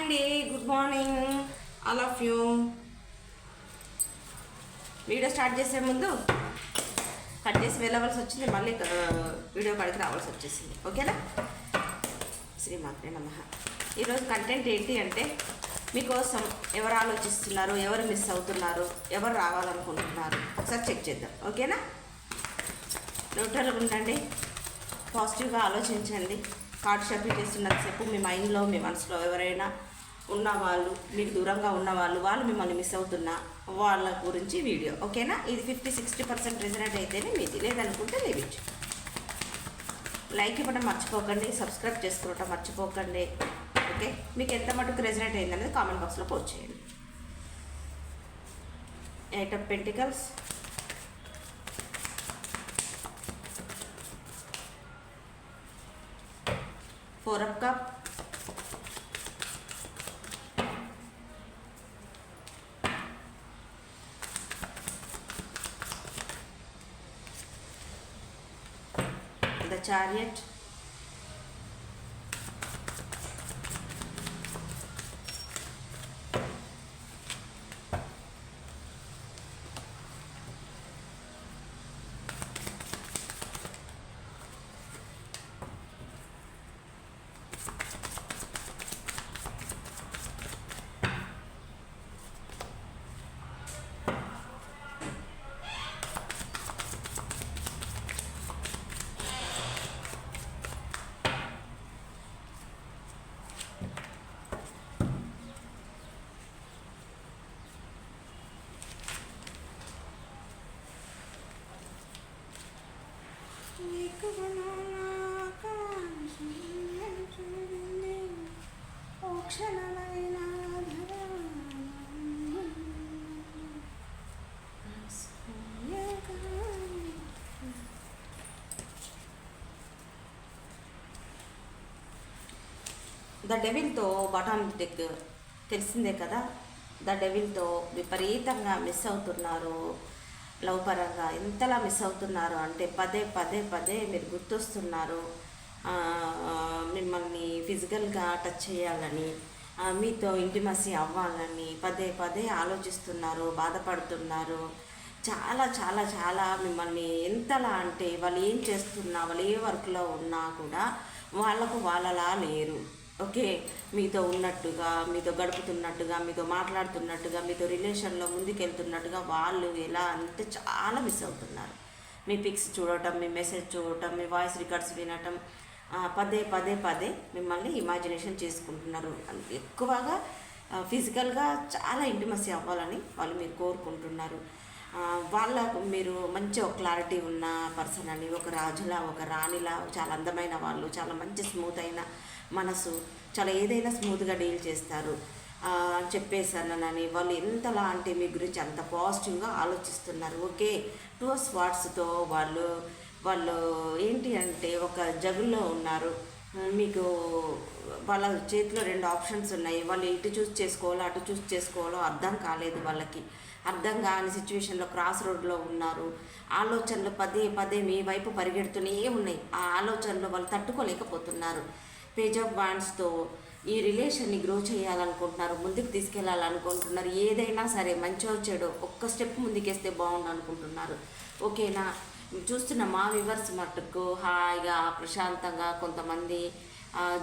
అండి, good morning all of you. Video start చేసే ముందు కట్ చేసి వెళ్ళవలసి వచ్చింది, మళ్ళీ వీడియో కాడికి రావాల్సి వచ్చేసింది. ఓకేనా? శ్రీమాత్రే నమః. ఈరోజు కంటెంట్ ఏంటి అంటే, మీకోసం ఎవరు ఆలోచిస్తున్నారు, ఎవరు మిస్ అవుతున్నారు, ఎవరు రావాలనుకుంటున్నారు ఒకసారి చెక్ చేద్దాం. ఓకేనా? న్యూట్రల్గా ఉండండి, పాజిటివ్గా ఆలోచించండి. కార్డ్ షఫిల్ చేస్తున్నంతసేపు మీ మైండ్లో, మీ మనసులో ఎవరైనా ఉన్నవాళ్ళు, మీకు దూరంగా ఉన్నవాళ్ళు, వాళ్ళు మిమ్మల్ని మిస్ అవుతున్న వాళ్ళ గురించి వీడియో. ఓకేనా? ఇది 50-60% రెజనేట్ అయితేనే మీది, లేదనుకుంటే లేవిచ్చు. లైక్ ఇవ్వడం మర్చిపోకండి, సబ్స్క్రైబ్ చేసుకోవటం మర్చిపోకండి. ఓకే, మీకు ఎంత మటుకు రెజనేట్ అయిందనేది కామెంట్ బాక్స్లో పోస్ట్ చేయండి. 8 of Pentacles, Four of Cups, the Chariot, the డెవిల్తో బాటమ్ డెక్ తెలిసిందే కదా. ద డెవిల్తో విపరీతంగా మిస్ అవుతున్నారు. లవ్ పరంగా ఎంతలా మిస్ అవుతున్నారు అంటే పదే పదే పదే మీరు గుర్తొస్తున్నారు. మిమ్మల్ని ఫిజికల్గా టచ్ చేయాలని, మీతో ఇంటిమసీ అవ్వాలని పదే పదే ఆలోచిస్తున్నారు, బాధపడుతున్నారు. చాలా చాలా చాలా మిమ్మల్ని ఎంతలా అంటే, వాళ్ళు ఏం చేస్తున్నా, వాళ్ళు ఏ వర్క్లో ఉన్నా కూడా వాళ్ళకు వాళ్ళలా లేరు. ఓకే, మీతో ఉన్నట్టుగా, మీతో గడుపుతున్నట్టుగా, మీతో మాట్లాడుతున్నట్టుగా, మీతో రిలేషన్లో ముందుకెళ్తున్నట్టుగా వాళ్ళు ఎలా అంటే చాలా మిస్ అవుతున్నారు. మీ పిక్స్ చూడటం, మీ మెసేజ్ చూడటం, మీ వాయిస్ రికార్డ్స్ వినటం, పదే పదే పదే మిమ్మల్ని ఇమాజినేషన్ చేసుకుంటున్నారు. ఎక్కువగా ఫిజికల్గా చాలా ఇంటిమసీ అవ్వాలని వాళ్ళు మీరు కోరుకుంటున్నారు. వాళ్ళకు మీరు మంచి ఒక క్లారిటీ ఉన్న పర్సన్ అని, ఒక రాజులా, ఒక రాణిలా, చాలా అందమైన వాళ్ళు, చాలా మంచి స్మూత్ అయిన మనసు, చాలా ఏదైనా స్మూత్గా డీల్ చేస్తారు చెప్పేసానని వాళ్ళు ఎంతలా అంటే మీ గురించి అంత పాజిటివ్గా ఆలోచిస్తున్నారు. ఓకే, 2 of Swordsతో వాళ్ళు ఏంటి అంటే ఒక జగుల్లో ఉన్నారు. మీకు వాళ్ళ చేతిలో 2 ఆప్షన్స్ ఉన్నాయి. వాళ్ళు ఇటు చూస్ చేసుకోవాలో అటు చూస్ చేసుకోవాలో అర్థం కాలేదు. వాళ్ళకి అర్థం కాని సిచ్యువేషన్లో క్రాస్ రోడ్లో ఉన్నారు. ఆలోచనలు పదే పదే మీ వైపు పరిగెడుతూనే ఉన్నాయి. ఆ ఆలోచనలు వాళ్ళు తట్టుకోలేకపోతున్నారు. పేజ్ ఆఫ్ వాండ్స్తో ఈ రిలేషన్ని గ్రో చేయాలనుకుంటున్నారు, ముందుకు తీసుకెళ్ళాలనుకుంటున్నారు. ఏదైనా సరే మంచో చెడో ఒక్క స్టెప్ ముందుకేస్తే బాగుండు అనుకుంటున్నారు. ఓకేనా? చూస్తున్న మా వ్యూవర్స్ మట్టుకు హాయిగా ప్రశాంతంగా కొంతమంది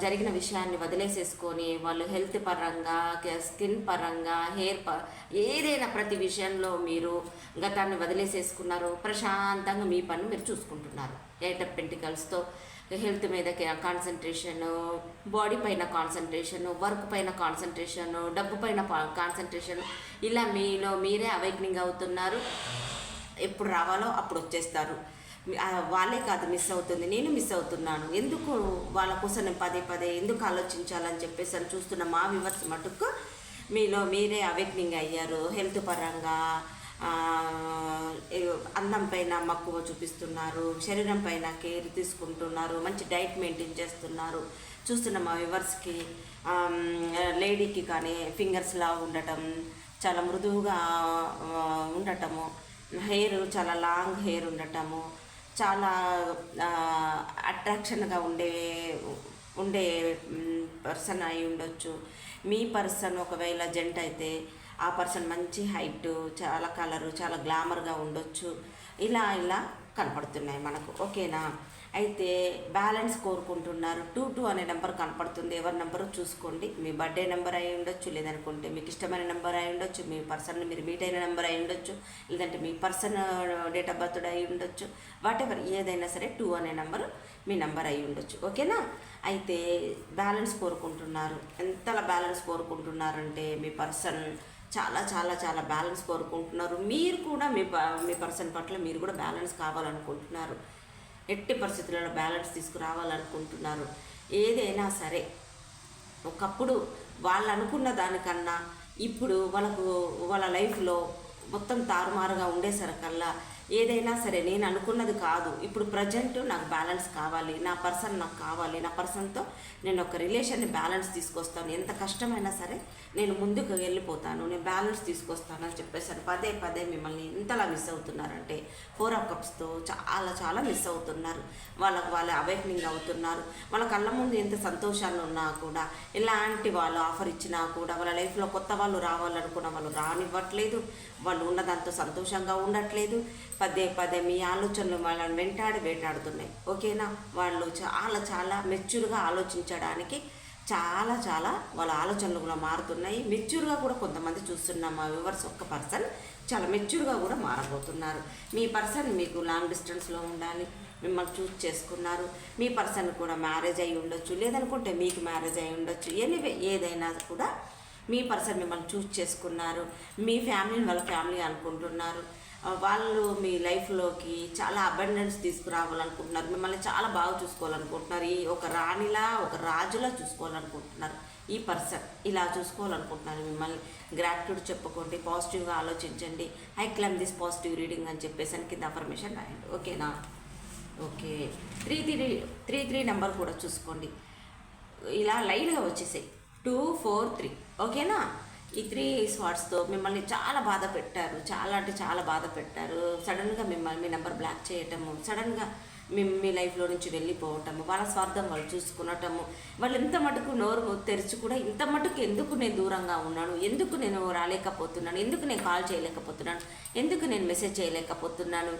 జరిగిన విషయాన్ని వదిలేసేసుకొని వాళ్ళు హెల్త్ పరంగా, స్కిన్ పరంగా, ఏదైనా ప్రతి విషయంలో మీరు గతాన్ని వదిలేసేసుకున్నారు. ప్రశాంతంగా మీ పని మీరు చూసుకుంటున్నారు. 8 of Pentaclesతో హెల్త్ మీద కాన్సన్ట్రేషను, బాడీ పైన కాన్సన్ట్రేషను, వర్క్ పైన కాన్సన్ట్రేషను, డబ్బు పైన కాన్సన్ట్రేషన్, ఇలా మీలో మీరే అవేక్నింగ్ అవుతున్నారు. ఎప్పుడు రావాలో అప్పుడు వచ్చేస్తారు. వాళ్ళే కాదు మిస్ అవుతుంది, నేను మిస్ అవుతున్నాను. ఎందుకు వాళ్ళ కోసం నేను పదే పదే ఎందుకు ఆలోచించాలని చెప్పేసి అని చూస్తున్న మా వ్యూవర్స్ మటుకు మీలో మీరే అవేక్నింగ్ అయ్యారు. హెల్త్ పరంగా అందం పైన మక్కువ చూపిస్తున్నారు, శరీరం పైన కేర్ తీసుకుంటున్నారు, మంచి డైట్ మెయింటైన్ చేస్తున్నారు. చూస్తున్న మా వ్యూవర్స్కి లేడీకి కానీ ఫింగర్స్లా ఉండటం, చాలా మృదువుగా ఉండటము, హెయిర్ చాలా లాంగ్ హెయిర్ ఉండటము, చాలా అట్రాక్షన్గా ఉండే పర్సన్ అయి ఉండొచ్చు. మీ పర్సన్ ఒకవేళ జెంట్ అయితే ఆ పర్సన్ మంచి హైట్, చాలా కలరు, చాలా గ్లామర్గా ఉండొచ్చు. ఇలా కనపడుతున్నాయి మనకు. ఓకేనా? అయితే బ్యాలెన్స్ కోరుకుంటున్నారు. 22 అనే నెంబర్ కనపడుతుంది. ఎవరి నెంబరు చూసుకోండి. మీ బర్త్డే నెంబర్ అయి ఉండొచ్చు, లేదనుకుంటే మీకు ఇష్టమైన నెంబర్ అయి ఉండొచ్చు, మీ పర్సన్ మీరు మీట్ అయిన నెంబర్ అయి ఉండొచ్చు, లేదంటే మీ పర్సన్ డేట్ ఆఫ్ బర్త్ అయి ఉండొచ్చు. వాటెవర్ ఏదైనా సరే 2 అనే నెంబరు మీ నెంబర్ అయి ఉండొచ్చు. ఓకేనా? అయితే బ్యాలెన్స్ కోరుకుంటున్నారు. ఎంతలా బ్యాలెన్స్ కోరుకుంటున్నారంటే మీ పర్సన్ చాలా చాలా చాలా బ్యాలెన్స్ కోరుకుంటున్నారు. మీరు కూడా మీ పర్సన్ పట్ల మీరు కూడా బ్యాలెన్స్ కావాలనుకుంటున్నారు. ఎట్టి పరిస్థితులలో బ్యాలెన్స్ తీసుకురావాలనుకుంటున్నారు. ఏదైనా సరే ఒకప్పుడు వాళ్ళు అనుకున్న దానికన్నా ఇప్పుడు వాళ్ళ లైఫ్లో మొత్తం తారుమారుగా ఉండేసరికల్లా ఏదైనా సరే నేను అనుకున్నది కాదు, ఇప్పుడు ప్రజెంట్ నాకు బ్యాలెన్స్ కావాలి, నా పర్సన్ నాకు కావాలి, నా పర్సన్తో నేను ఒక రిలేషన్ని బ్యాలెన్స్ తీసుకొస్తాను, ఎంత కష్టమైనా సరే నేను ముందుకు వెళ్ళిపోతాను, నేను బ్యాలెన్స్ తీసుకొస్తాను అని చెప్పేసాను. పదే మిమ్మల్ని ఇంతలా మిస్ అవుతున్నారంటే 4 ఆఫ్ కప్స్తో చాలా చాలా మిస్ అవుతున్నారు. వాళ్ళ అవేక్నింగ్ అవుతున్నారు. వాళ్ళ కళ్ళ ముందు ఎంత సంతోషాన్ని ఉన్నా కూడా, ఎలాంటి వాళ్ళు ఆఫర్ ఇచ్చినా కూడా వాళ్ళ లైఫ్లో కొత్త వాళ్ళు రావాలనుకున్న వాళ్ళు రానివ్వట్లేదు. వాళ్ళు ఉన్నదాంతో సంతోషంగా ఉండట్లేదు. పదే మీ ఆలోచనలు వాళ్ళని వేటాడుతున్నాయి. ఓకేనా? వాళ్ళు చాలా చాలా మెచ్యూర్గా ఆలోచించడానికి చాలా వాళ్ళ ఆలోచనలు కూడా మారుతున్నాయి. మెచ్యూర్గా కూడా కొంతమంది చూస్తున్నాం. మా వ్యూవర్స్ ఒక్క పర్సన్ చాలా మెచ్యూర్గా కూడా మారబోతున్నారు. మీ పర్సన్ మీకు లాంగ్ డిస్టెన్స్లో ఉండాలి, మిమ్మల్ని చూస్ చేసుకున్నారు. మీ పర్సన్ కూడా మ్యారేజ్ అయి ఉండొచ్చు, లేదనుకుంటే మీకు మ్యారేజ్ అయి ఉండొచ్చు. ఎనీవే ఏదైనా కూడా మీ పర్సన్ మిమ్మల్ని చూస్ చేసుకున్నారు. మీ ఫ్యామిలీని వాళ్ళ ఫ్యామిలీ అనుకుంటున్నారు. వాళ్ళు మీ లైఫ్లోకి చాలా అబండెన్స్ తీసుకురావాలనుకుంటున్నారు. మిమ్మల్ని చాలా బాగా చూసుకోవాలనుకుంటున్నారు. ఒక రాణిలా ఒక రాజులా చూసుకోవాలనుకుంటున్నారు. ఈ పర్సన్ ఇలా చూసుకోవాలనుకుంటున్నారు. మిమ్మల్ని గ్రాటిట్యూడ్ చెప్పుకోండి, పాజిటివ్గా ఆలోచించండి. I claim this positive reading అని చెప్పేసి కింద అఫర్మేషన్ రాయండి. ఓకేనా? ఓకే. 33 నెంబర్ కూడా చూసుకోండి. ఇలా లైన్గా వచ్చేసాయి 2, 4, 3. ఓకేనా? ఈ 3 స్వాట్స్తో మిమ్మల్ని చాలా బాధ పెట్టారు. చాలా అంటే చాలా బాధ పెట్టారు. సడన్గా మిమ్మల్ని మీ నెంబర్ బ్లాక్ చేయటము, సడన్గా మీ లైఫ్లో నుంచి వెళ్ళిపోవటము, వాళ్ళ స్వార్థం వాళ్ళు చూసుకునటము, వాళ్ళు ఎంత మటుకు నోరు తెరిచి కూడా ఇంత మటుకు ఎందుకు నేను దూరంగా ఉన్నాను, ఎందుకు నేను రాలేకపోతున్నాను, ఎందుకు నేను కాల్ చేయలేకపోతున్నాను, ఎందుకు నేను మెసేజ్ చేయలేకపోతున్నాను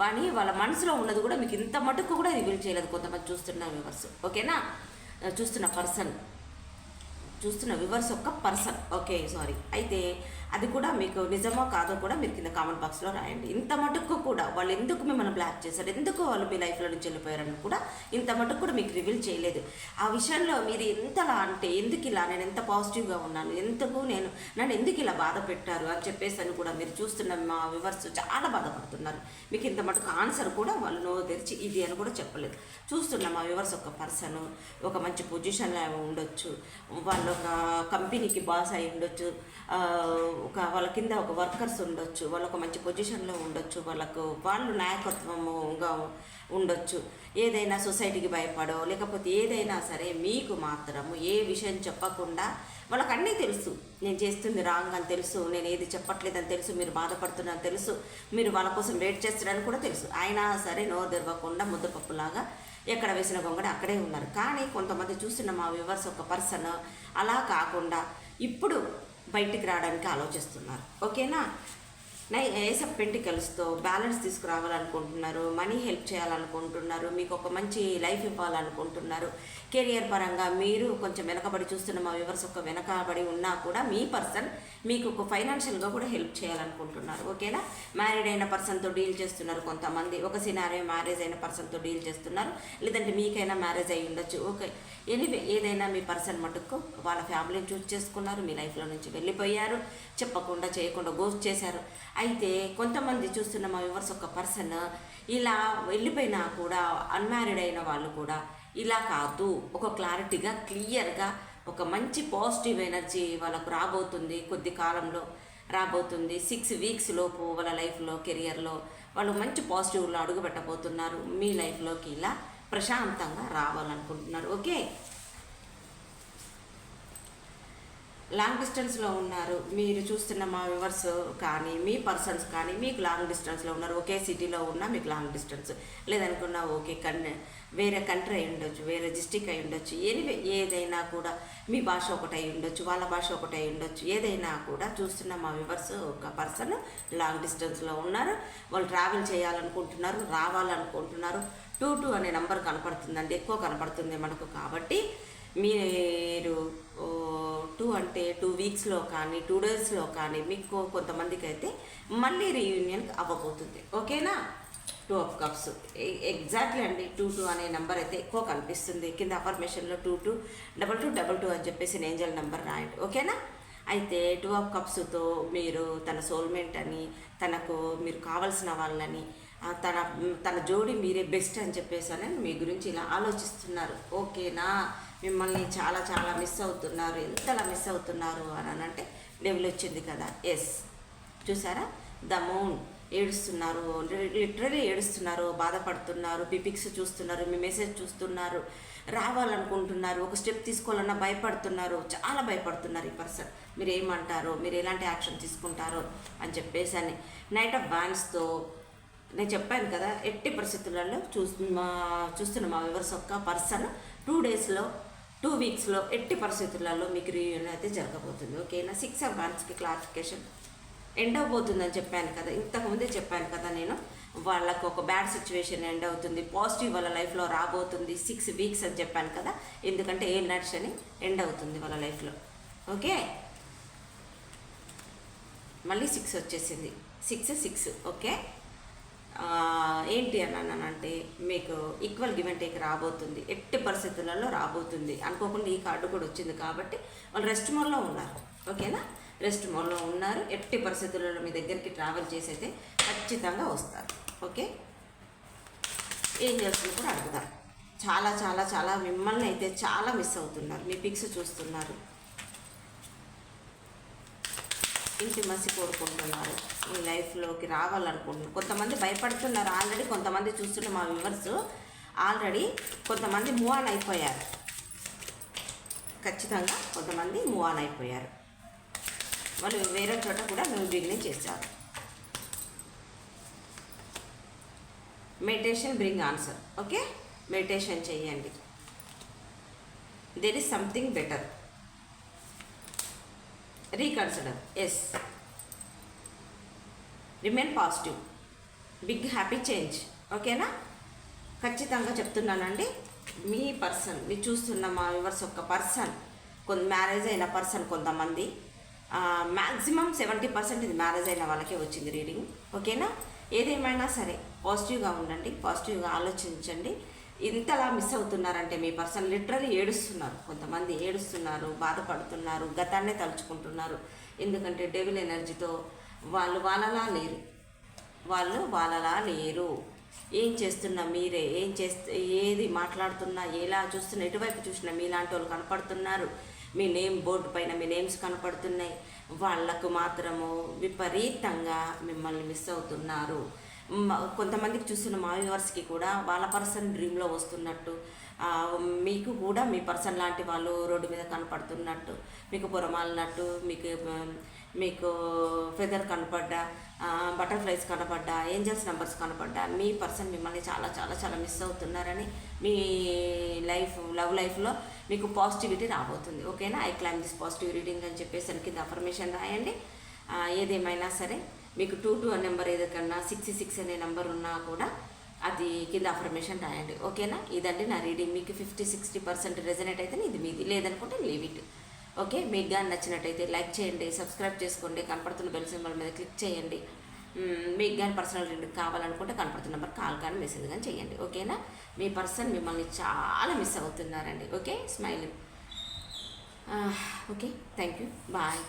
అని వాళ్ళ మనసులో ఉన్నది కూడా మీకు ఇంత మటుకు కూడా రివీల్ చేయలేదు. కొంతమంది చూస్తున్న వ్యూవర్స్. ఓకేనా? చూస్తున్న వ్యూవర్స్ ఒక పర్సన్. Okay, sorry. అయితే అది కూడా మీకు నిజమో కాదో కూడా మీరు కింద కామెంట్ బాక్స్లో రాయండి. ఇంత మటుకు కూడా వాళ్ళు ఎందుకు మిమ్మల్ని బ్లాక్ చేశారు, ఎందుకు వాళ్ళు మీ లైఫ్లో నుంచి వెళ్ళిపోయారని కూడా ఇంత మటుకు కూడా మీకు రివీల్ చేయలేదు. ఆ విషయంలో మీరు ఎంతలా అంటే ఎందుకు ఇలా నేను ఎంత పాజిటివ్గా ఉన్నాను, నన్ను ఎందుకు ఇలా బాధ పెట్టారు అని చెప్పేసి అని కూడా మీరు చూస్తున్న మా వ్యూవర్స్ చాలా బాధపడుతున్నారు. మీకు ఇంత మటుకు ఆన్సర్ కూడా వాళ్ళు నోరు తెరిచి ఇది అని కూడా చెప్పలేదు. చూస్తున్న మా వ్యూవర్స్ ఒక పర్సన్ ఒక మంచి పొజిషన్లో ఉండొచ్చు, వాళ్ళు ఒక కంపెనీకి బాస్ అయి ఉండొచ్చు, వాళ్ళ కింద ఒక వర్కర్స్ ఉండొచ్చు, వాళ్ళు ఒక మంచి పొజిషన్లో ఉండొచ్చు, వాళ్ళు నాయకత్వముగా ఉండొచ్చు. ఏదైనా సొసైటీకి భయపడో లేకపోతే ఏదైనా సరే మీకు మాత్రము ఏ విషయం చెప్పకుండా వాళ్ళకి అన్నీ తెలుసు. నేను చేస్తుంది రాంగ్ అని తెలుసు, నేను ఏది చెప్పట్లేదని తెలుసు, మీరు బాధపడుతున్నారని తెలుసు, మీరు వాళ్ళ కోసం వెయిట్ చేస్తారని కూడా తెలుసు. అయినా సరే నోరు తెరవకుండా ముద్దపప్పులాగా ఎక్కడ వేసిన గొంగడ అక్కడే ఉన్నారు. కానీ కొంతమంది చూస్తున్న మా వ్యూవర్స్ ఒక పర్సన్ అలా కాకుండా ఇప్పుడు బయటికి రావడానికి ఆలోచిస్తున్నారు. ఓకేనా? ఏస్ ఆఫ్ పెంటికల్స్తో బ్యాలెన్స్ తీసుకురావాలనుకుంటున్నారు, మనీ హెల్ప్ చేయాలనుకుంటున్నారు, మీకు ఒక మంచి లైఫ్ ఇవ్వాలనుకుంటున్నారు. కెరియర్ పరంగా మీరు కొంచెం వెనకబడి చూస్తున్న మా వ్యూవర్స్ ఒక వెనకబడి ఉన్నా కూడా మీ పర్సన్ మీకు ఒక ఫైనాన్షియల్గా కూడా హెల్ప్ చేయాలనుకుంటున్నారు. ఓకేనా? మ్యారీడ్ అయిన పర్సన్తో డీల్ చేస్తున్నారు కొంతమంది, ఒక సినారియో మ్యారేజ్ అయిన పర్సన్తో డీల్ చేస్తున్నారు, లేదంటే మీకైనా మ్యారేజ్ అయి ఉండొచ్చు. ఓకే, ఎనీవే ఏదైనా మీ పర్సన్ మటుకు వాళ్ళ ఫ్యామిలీని చూస్ చేసుకున్నారు, మీ లైఫ్లో నుంచి వెళ్ళిపోయారు, చెప్పకుండా చేయకుండా గోస్ట్ చేశారు. అయితే కొంతమంది చూస్తున్న మా వ్యూవర్స్ ఒక పర్సన్ ఇలా వెళ్ళిపోయినా కూడా అన్మ్యారీడ్ అయిన వాళ్ళు కూడా ఇలా కాదు, ఒక క్లారిటీగా క్లియర్గా ఒక మంచి పాజిటివ్ ఎనర్జీ వాళ్ళకు రాబోతుంది, కొద్ది కాలంలో రాబోతుంది. 6 వీక్స్ లోపు వాళ్ళ లైఫ్లో కెరియర్లో వాళ్ళు మంచి పాజిటివ్లో అడుగు పెట్టబోతున్నారు. మీ లైఫ్లోకి ఇలా ప్రశాంతంగా రావాలనుకుంటున్నారు. ఓకే, లాంగ్ డిస్టెన్స్లో ఉన్నారు, మీరు చూస్తున్న మా వ్యూవర్స్ కానీ మీ పర్సన్స్ కానీ మీకు లాంగ్ డిస్టెన్స్లో ఉన్నారు, ఒకే సిటీలో ఉన్నా మీకు లాంగ్ డిస్టెన్స్ లేదనుకున్నా ఓకే వేరే కంట్రీ అయి ఉండొచ్చు, వేరే డిస్టిక్ అయి ఉండొచ్చు, ఏదైనా కూడా మీ భాష ఒకటి అయి ఉండొచ్చు, వాళ్ళ భాష ఒకటి అయి ఉండొచ్చు, ఏదైనా కూడా చూస్తున్న మా వ్యూవర్స్ ఒక పర్సన్ లాంగ్ డిస్టెన్స్లో ఉన్నారు, వాళ్ళు ట్రావెల్ చేయాలనుకుంటున్నారు, రావాలనుకుంటున్నారు. 22 అనే నెంబర్ కనపడుతుందండి, ఎక్కువ కనపడుతుంది మనకు. కాబట్టి మీరు 2 అంటే 2 వీక్స్లో కానీ 2 డేస్లో కానీ మీకు కొంతమందికి అయితే మళ్ళీ రీయూనియన్ అవ్వబోతుంది. ఓకేనా? 2 ఆఫ్ కప్స్ ఎగ్జాక్ట్లీ అండి. 22 అనే నెంబర్ అయితే ఎక్కువ కనిపిస్తుంది. కింద అఫర్మేషన్లో 222222 అని చెప్పేసి ఏంజల్ నెంబర్ రాయండి. ఓకేనా? అయితే 2 ఆఫ్ కప్స్తో మీరు తన సోల్మేట్ అని, తనకు మీరు కావలసిన వాళ్ళని, తన జోడి మీరే బెస్ట్ అని చెప్పేసి అని మీ గురించి ఇలా ఆలోచిస్తున్నారు. ఓకేనా? మిమ్మల్ని చాలా చాలా మిస్ అవుతున్నారు. ఎంతలా మిస్ అవుతున్నారు అని అంటే డెవిల్ వచ్చింది కదా. ఎస్, చూసారా? ద మూన్ ఏడుస్తున్నారు, లిటరలీ ఏడుస్తున్నారు, బాధపడుతున్నారు, పిపిక్స్ చూస్తున్నారు, మీ మెసేజ్ చూస్తున్నారు, రావాలనుకుంటున్నారు, ఒక స్టెప్ తీసుకోవాలన్నా భయపడుతున్నారు, చాలా భయపడుతున్నారు ఈ పర్సన్. మీరు ఏమంటారో, మీరు ఎలాంటి యాక్షన్ తీసుకుంటారో అని చెప్పేసి అని. నైట్ ఆఫ్ బ్యాండ్స్తో నేను చెప్పాను కదా, ఎట్టి పరిస్థితులలో చూస్తున్న మా వ్యూవర్స్ ఒక్క పర్సన్ 2 డేస్లో 2 వీక్స్లో ఎట్టి పరిస్థితులలో మీకు రీయూనియన్ అయితే జరగబోతుంది. ఓకేనా? 6 ఆఫ్ బ్యాండ్స్కి క్లారిఫికేషన్ ఎండ్ అవబోతుందని చెప్పాను కదా, ఇంతకుముందే చెప్పాను కదా నేను. వాళ్ళకు ఒక బ్యాడ్ సిచ్యువేషన్ ఎండ్ అవుతుంది, పాజిటివ్ వాళ్ళ లైఫ్లో రాబోతుంది 6 వీక్స్ అని చెప్పాను కదా. ఎందుకంటే ఏ నట్స్ అని ఎండ్ అవుతుంది వాళ్ళ లైఫ్లో. ఓకే, మళ్ళీ 6 వచ్చేసింది, 6 ఓకే. ఏంటి అన్నానంటే మీకు ఈక్వల్ గివ్ అండ్ టేక్ రాబోతుంది, ఎట్టి పరిస్థితులలో రాబోతుంది. అనుకోకుండా ఈ కార్డు కూడా వచ్చింది కాబట్టి వాళ్ళు రెస్ట్ మోడ్లో ఉన్నారు. ఓకేనా? రెస్ట్ మోడ్లో ఉన్నారు. ఎట్టి పరిస్థితులలో మీ దగ్గరికి ట్రావెల్ చేసి అయితే ఖచ్చితంగా వస్తారు. ఓకే, ఏం చేస్తున్నా కూడా అడుగుతారు. చాలా చాలా చాలా మిమ్మల్ని అయితే చాలా మిస్ అవుతున్నారు. మీ పిక్స్ చూస్తున్నారు, ఇంటిమసి కోరుకుంటున్నారు, మీ లైఫ్లోకి రావాలనుకుంటున్నారు. కొంతమంది భయపడుతున్నారు ఆల్రెడీ. కొంతమంది చూస్తుంటే మా వ్యూవర్స్ ఆల్రెడీ కొంతమంది మూవ్ ఆన్ అయిపోయారు. ఖచ్చితంగా కొంతమంది మూవ్ ఆన్ అయిపోయారు. వాళ్ళు వేరే చోట కూడా మేము బిగినింగ్ చేశారు. Meditation bring answer. Okay, meditation చేయండి. There is something better. Reconsider. Yes, remain positive, big happy change. ఓకేనా? ఖచ్చితంగా చెప్తున్నానండి. మీ పర్సన్, మీరు చూస్తున్న మా వ్యూవర్స్ ఒక పర్సన్, మ్యారేజ్ అయిన పర్సన్, కొంతమంది మ్యాక్సిమం 70% ఇది మ్యారేజ్ అయిన వాళ్ళకే వచ్చింది రీడింగ్. ఓకేనా? ఏదేమైనా సరే పాజిటివ్గా ఉండండి, పాజిటివ్గా ఆలోచించండి. ఇంతలా మిస్ అవుతున్నారంటే మీ పర్సన్ లిటరలీ ఏడుస్తున్నారు. కొంతమంది ఏడుస్తున్నారు, బాధపడుతున్నారు, గతాన్నే తలుచుకుంటున్నారు. ఎందుకంటే డెవిల్ ఎనర్జీతో వాళ్ళు వాళ్ళలా లేరు. ఏం చేస్తున్నా మీరే, ఏది మాట్లాడుతున్నా, ఎలా చూస్తున్నా, ఎటువైపు చూసినా మీలాంటి వాళ్ళు కనపడుతున్నారు. మీ నేమ్ బోర్డు పైన మీ నేమ్స్ కనపడుతున్నాయి. వాళ్ళకు మాత్రము విపరీతంగా మిమ్మల్ని మిస్ అవుతున్నారు. కొంతమందికి చూస్తున్న మా వ్యూవర్స్కి కూడా వాళ్ళ పర్సన్ డ్రీమ్లో వస్తున్నట్టు, మీకు కూడా మీ పర్సన్ లాంటి వాళ్ళు రోడ్డు మీద కనపడుతున్నట్టు, మీకు పొరమాలినట్టు, మీకు ఫెదర్ కనపడ్డా, బటర్ఫ్లైస్ కనపడ్డా, ఏంజల్స్ నెంబర్స్ కనపడ్డా, మీ పర్సన్ మిమ్మల్ని చాలా చాలా చాలా మిస్ అవుతున్నారని, మీ లవ్ లైఫ్లో మీకు పాజిటివిటీ రాబోతుంది. ఓకేనా? I claim this positive reading అని చెప్పేసి కింద అఫర్మేషన్ రాయండి. ఏదేమైనా సరే మీకు 22 అనే నెంబర్ ఏదైనా 66 అనే నెంబర్ ఉన్నా కూడా అది కింద అఫర్మేషన్ రాయండి. ఓకేనా? ఇదండి నా రీడింగ్. మీకు 50-60% రెజనేట్ అయితే ఇది మీది, లేదనుకుంటే లీవ్ ఇట్. ఓకే, మీకు కానీ నచ్చినట్టయితే లైక్ చేయండి, సబ్స్క్రైబ్ చేసుకోండి, కనపడుతున్న బెల్ సింబల్ మీద క్లిక్ చేయండి. మీకు కానీ పర్సనల్ రీడింగ్ కావాలనుకుంటే కనపడుతున్న నెంబర్ కాల్ కానీ మెసేజ్ కానీ చేయండి. ఓకేనా? మీ పర్సన్ మిమ్మల్ని చాలా మిస్ అవుతున్నారండి. Okay, smiling. Okay, thank you, bye.